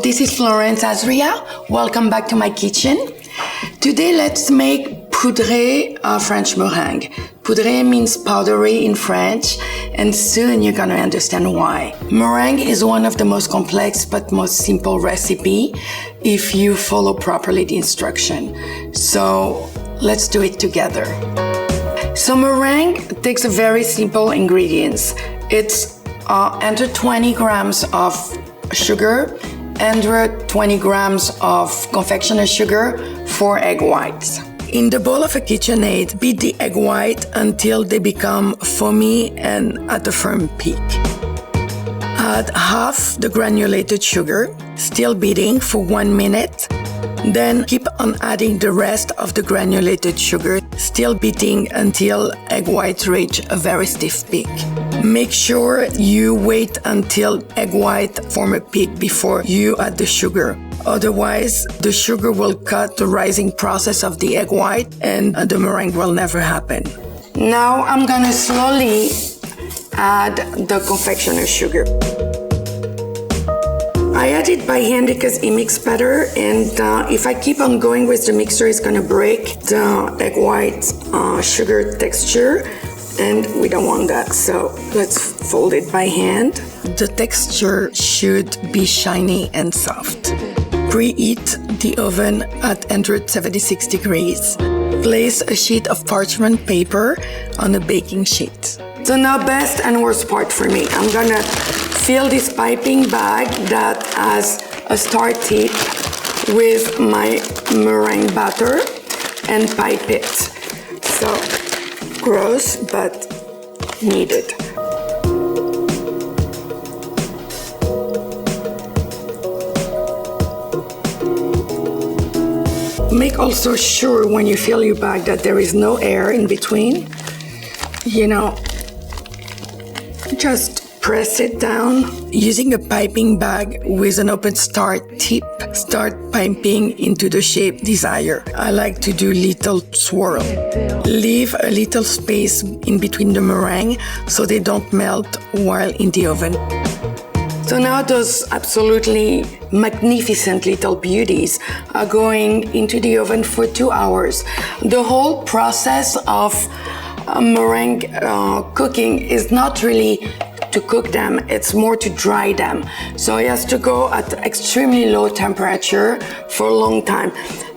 this is Florence Azria. Welcome back to my kitchen. Today let's make Powdery French meringue. Powdery means powdery in French, and soon you're gonna understand why. Meringue is one of the most complex but most simple recipe if you follow properly the instruction. So let's do it together. So meringue takes a very simple ingredients. It's under 20 grams of sugar, under 20 grams of confectioner sugar, 4 egg whites. In the bowl of a KitchenAid, beat the egg white until they become foamy and at a firm peak. Add half the granulated sugar, still beating for 1 minute. Then keep on adding the rest of the granulated sugar, still beating until egg whites reach a very stiff peak. Make sure you wait until egg white form a peak before you add the sugar. Otherwise, the sugar will cut the rising process of the egg white and the meringue will never happen. Now I'm gonna slowly add the confectioner sugar. I add it by hand because it mixes better, and if I keep on going with the mixer, it's gonna break the egg white sugar texture, and we don't want that, so let's fold it by hand. The texture should be shiny and soft. Preheat the oven at 176 degrees. Place a sheet of parchment paper on a baking sheet. So now best and worst part for me. I'm gonna fill this piping bag that has a star tip with my meringue batter and pipe it. So gross, but needed. Make also sure when you fill your bag that there is no air in between. You know, just press it down. Using a piping bag with an open start tip, start piping into the shape desired. I like to do little swirl. Leave a little space in between the meringue so they don't melt while in the oven. So now those absolutely magnificent little beauties are going into the oven for 2 hours. The whole process of meringue cooking is not really to cook them, it's more to dry them. So it has to go at extremely low temperature for a long time.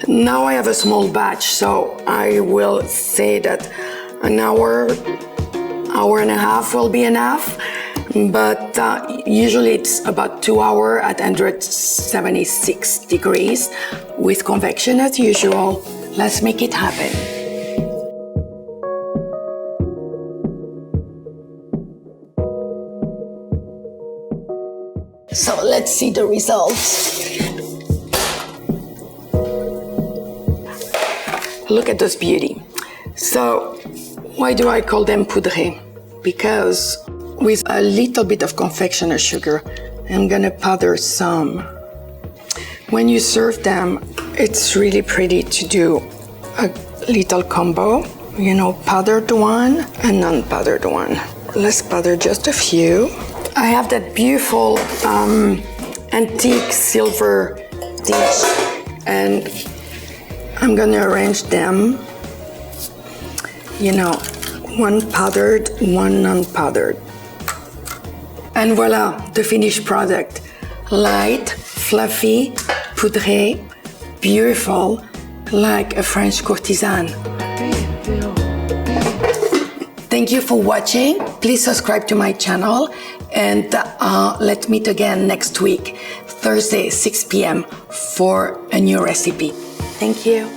Now I have a small batch, so I will say that an hour and a half will be enough. But usually it's about 2 hours at 176 degrees with convection as usual. Let's make it happen. So let's see the results. Look at this beauty. So why do I call them poudré? Because with a little bit of confectioner sugar, I'm gonna powder some. When you serve them, it's really pretty to do a little combo, you know, powdered one and non-powdered one. Let's powder just a few. I have that beautiful antique silver dish, and I'm gonna arrange them, you know, one powdered, one non-powdered. And voila, the finished product. Light, fluffy, poudré, beautiful, like a French courtesan. Thank you for watching. Please subscribe to my channel, and let's meet again next week, Thursday, 6 p.m. for a new recipe. Thank you.